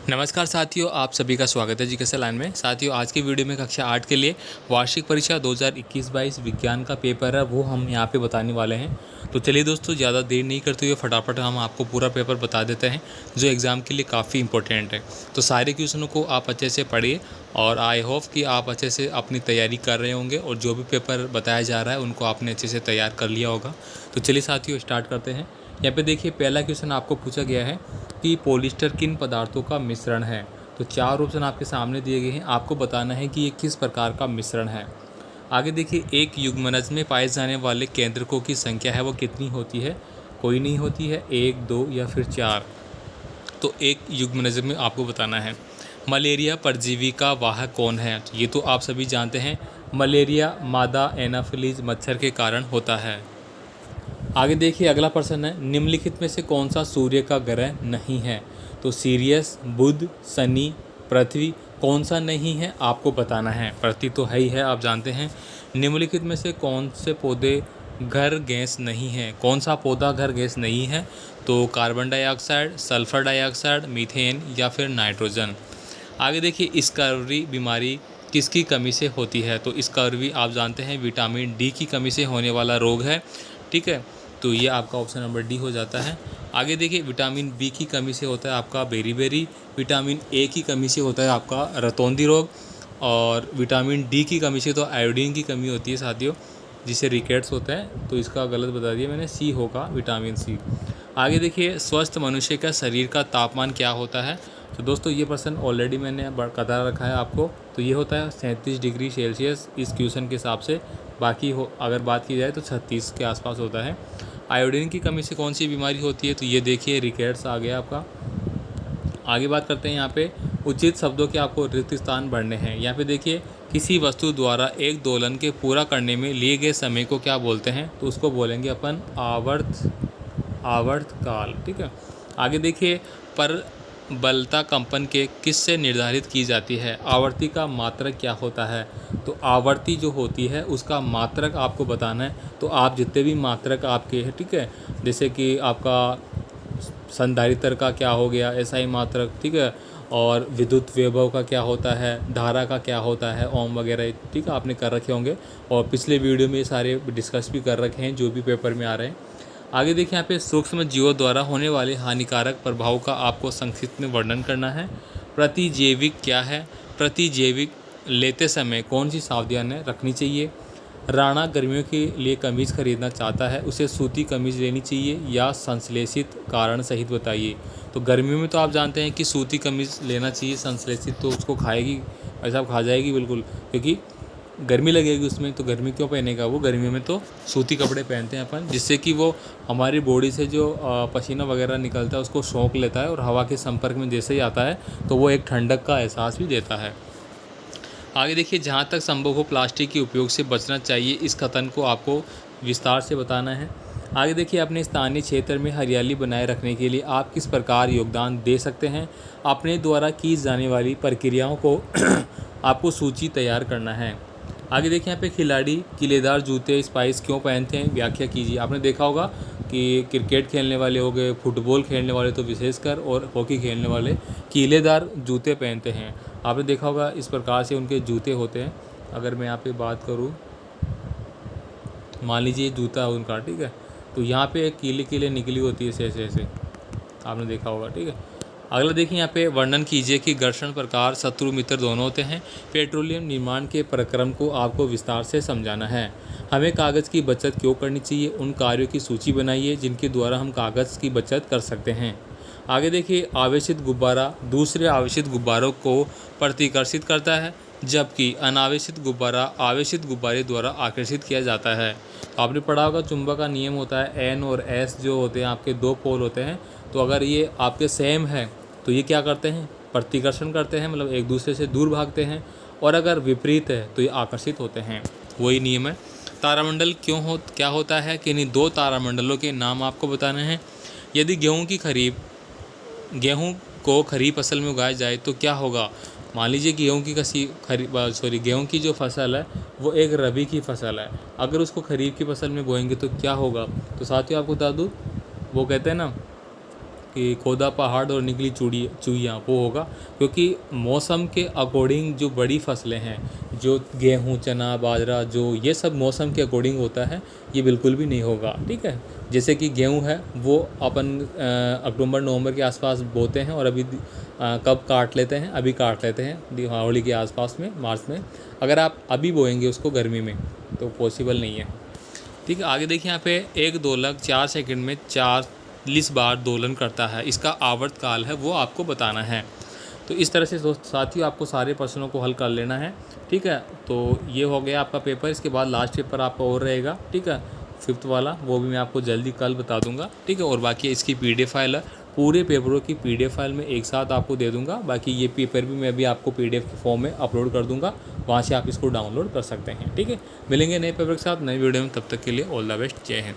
नमस्कार साथियों, आप सभी का स्वागत है जी कैसे लाइन में। साथियों, आज की वीडियो में कक्षा 8 के लिए वार्षिक परीक्षा 2021-22 विज्ञान का पेपर है, वो हम यहाँ पे बताने वाले हैं। तो चलिए दोस्तों, ज़्यादा देर नहीं करते हुए फटाफट हम आपको पूरा पेपर बता देते हैं, जो एग्ज़ाम के लिए काफ़ी इंपॉर्टेंट है। तो सारे क्वेश्चनों को आप अच्छे से पढ़िए और आई होप कि आप अच्छे से अपनी तैयारी कर रहे होंगे और जो भी पेपर बताया जा रहा है उनको आपने अच्छे से तैयार कर लिया होगा। तो चलिए साथियों, स्टार्ट करते हैं। यहाँ पे देखिए, पहला क्वेश्चन आपको पूछा गया है कि पॉलिएस्टर किन पदार्थों का मिश्रण है। तो चार ऑप्शन आपके सामने दिए गए हैं, आपको बताना है कि ये किस प्रकार का मिश्रण है। आगे देखिए, एक युग्मनज में पाए जाने वाले केंद्रकों की संख्या है वो कितनी होती है। कोई नहीं होती है, 1, 2 या फिर 4। तो एक युग्मनज में आपको बताना है। मलेरिया परजीवी का वाहक कौन है। तो ये तो आप सभी जानते हैं, मलेरिया मादा एनाफिलीज मच्छर के कारण होता है। आगे देखिए, अगला प्रश्न है, निम्नलिखित में से कौन सा सूर्य का ग्रह नहीं है। तो सीरियस, बुध, शनि, पृथ्वी, कौन सा नहीं है आपको बताना है। पृथ्वी तो है ही है, आप जानते हैं। निम्नलिखित में से कौन से पौधे घर गैस नहीं है। कौन सा पौधा घर गैस नहीं है। तो carbon dioxide, sulphur dioxide, methane या फिर नाइट्रोजन। आगे देखिए, स्कर्वी बीमारी किसकी कमी से होती है। तो स्कर्वी आप जानते हैं विटामिन डी की कमी से होने वाला रोग है। ठीक है, तो ये आपका ऑप्शन नंबर डी हो जाता है। आगे देखिए, विटामिन बी की कमी से होता है आपका बेरीबेरी, विटामिन ए की कमी से होता है आपका रतौंधी रोग, और विटामिन डी की कमी से तो आयोडीन की कमी होती है साथियों, जिसे रिकेट्स होता है। तो इसका गलत बता दिया मैंने, सी होगा विटामिन सी। आगे देखिए, स्वस्थ मनुष्य का शरीर का तापमान क्या होता है। तो दोस्तों, ये प्रश्न ऑलरेडी मैंने बता रखा है आपको। तो ये होता है 37 डिग्री सेल्सियस इस क्वेश्चन के हिसाब से। बाकी अगर बात की जाए तो 36 के आसपास होता है। आयोडीन की कमी से कौन सी बीमारी होती है। तो ये देखिए, रिकेट्स आ गया आपका। आगे बात करते हैं, यहाँ पे उचित शब्दों के आपको रिक्त स्थान भरने हैं। यहाँ पे देखिए, किसी वस्तु द्वारा एक दोलन के पूरा करने में लिए गए समय को क्या बोलते हैं। तो उसको बोलेंगे अपन आवर्त काल। ठीक है। आगे देखिए, परबलता कंपन के किस से निर्धारित की जाती है। आवर्ती का मात्रक क्या होता है। तो आवर्ती जो होती है उसका मात्रक आपको बताना है। तो आप जितने भी मात्रक आपके हैं, ठीक है, जैसे कि आपका संधारित्र का क्या हो गया, एसआई मात्रक, ठीक है, और विद्युत विभव का क्या होता है, धारा का क्या होता है, ओम वगैरह, ठीक है, आपने कर रखे होंगे और पिछले वीडियो में ये सारे डिस्कस भी कर रखे हैं जो भी पेपर में आ रहे हैं। आगे देखिए, यहाँ पे सूक्ष्म जीवों द्वारा होने वाले हानिकारक प्रभाव का आपको संक्षिप्त में वर्णन करना है। प्रतिजैविक क्या है। प्रतिजैविक लेते समय कौन सी सावधानियां रखनी चाहिए। राणा गर्मियों के लिए कमीज़ खरीदना चाहता है, उसे सूती कमीज़ लेनी चाहिए या संश्लेषित कारण सहित बताइए। तो गर्मियों में तो आप जानते हैं कि सूती कमीज़ लेना चाहिए, संश्लेषित तो उसको खाएगी, ऐसा खा जाएगी बिल्कुल, क्योंकि गर्मी लगेगी उसमें। तो गर्मी क्यों पहनेगा वो, गर्मियों में तो सूती कपड़े पहनते हैं अपन, जिससे कि वो हमारी बॉडी से जो पसीना वगैरह निकलता है उसको सोख लेता है और हवा के संपर्क में जैसे ही आता है तो वो एक ठंडक का एहसास भी देता है। आगे देखिए, जहाँ तक संभव हो प्लास्टिक के उपयोग से बचना चाहिए, इस कथन को आपको विस्तार से बताना है। आगे देखिए, अपने स्थानीय क्षेत्र में हरियाली बनाए रखने के लिए आप किस प्रकार योगदान दे सकते हैं। अपने द्वारा की जाने वाली प्रक्रियाओं को आपको सूची तैयार करना है। आगे देखिए, यहाँ पे खिलाड़ी किलेदार जूते स्पाइस क्यों पहनते हैं, व्याख्या कीजिए। आपने देखा होगा कि क्रिकेट खेलने वाले हो गए, फुटबॉल खेलने वाले तो विशेषकर, और हॉकी खेलने वाले कीलेदार जूते पहनते हैं। आपने देखा होगा इस प्रकार से उनके जूते होते हैं। अगर मैं यहाँ पे बात करूँ, मान लीजिए जूता है उनका, ठीक है, तो यहाँ पे कीले कीले निकली होती है ऐसे ऐसे, आपने देखा होगा। ठीक है, अगला देखिए, यहाँ पे वर्णन कीजिए कि घर्षण प्रकार शत्रु मित्र दोनों होते हैं। पेट्रोलियम निर्माण के प्रक्रम को आपको विस्तार से समझाना है। हमें कागज़ की बचत क्यों करनी चाहिए, उन कार्यों की सूची बनाइए जिनके द्वारा हम कागज़ की बचत कर सकते हैं। आगे देखिए, आवेशित गुब्बारा दूसरे आवेशित गुब्बारों को प्रतिकर्षित करता है, जबकि अनावेशित गुब्बारा आवेशित गुब्बारे द्वारा आकर्षित किया जाता है। आपने पढ़ा होगा, चुंबक का नियम होता है, एन और एस जो होते हैं आपके दो पोल होते हैं। तो अगर ये आपके सेम है तो ये क्या करते हैं, प्रतिकर्षण करते हैं, मतलब एक दूसरे से दूर भागते हैं, और अगर विपरीत है तो ये आकर्षित होते हैं। वही नियम है। तारामंडल क्या होता है कि इन्हीं दो तारामंडलों के नाम आपको बताने हैं। यदि गेहूँ को खरीफ फसल में उगाया जाए तो क्या होगा। मान लीजिए गेहूँ की गेहूँ की जो फसल है वो एक रबी की फसल है, अगर उसको खरीफ की फसल में बोएंगे तो क्या होगा। तो साथियों, आपको बता दूँ, वो कहते हैं ना कि खोदा पहाड़ और निकली चूड़ियाँ वो होगा, क्योंकि मौसम के अकॉर्डिंग जो बड़ी फसलें हैं, जो गेहूँ, चना, बाजरा, जो ये सब मौसम के अकॉर्डिंग होता है, ये बिल्कुल भी नहीं होगा। ठीक है, जैसे कि गेहूँ है वो अपन अक्टूबर नवंबर के आसपास बोते हैं और अभी कब काट लेते हैं, अभी काट लेते हैं दीपावली के आसपास में, मार्च में। अगर आप अभी बोएंगे उसको गर्मी में तो पॉसिबल नहीं है। ठीक है, आगे देखिए यहाँ पे एक दोलक 4 सेकंड में 40 बार दोलन करता है, इसका आवर्त काल है वो आपको बताना है। तो इस तरह से दोस्त साथियों आपको सारे प्रश्नों को हल कर लेना है। ठीक है, तो ये हो गया आपका पेपर। इसके बाद लास्ट पेपर आपका और रहेगा। ठीक है, 5th वाला, वो भी मैं आपको जल्दी कल बता दूंगा। ठीक है, और बाकी इसकी PDF फाइल है, पूरे पेपरों की PDF फाइल में एक साथ आपको दे दूंगा। बाकी ये पेपर भी मैं भी आपको PDF के फॉर्म में अपलोड कर दूंगा, वहाँ से आप इसको डाउनलोड कर सकते हैं। ठीक है, मिलेंगे नए पेपर के साथ नई वीडियो में, तब तक के लिए ऑल द बेस्ट, जय हिंद।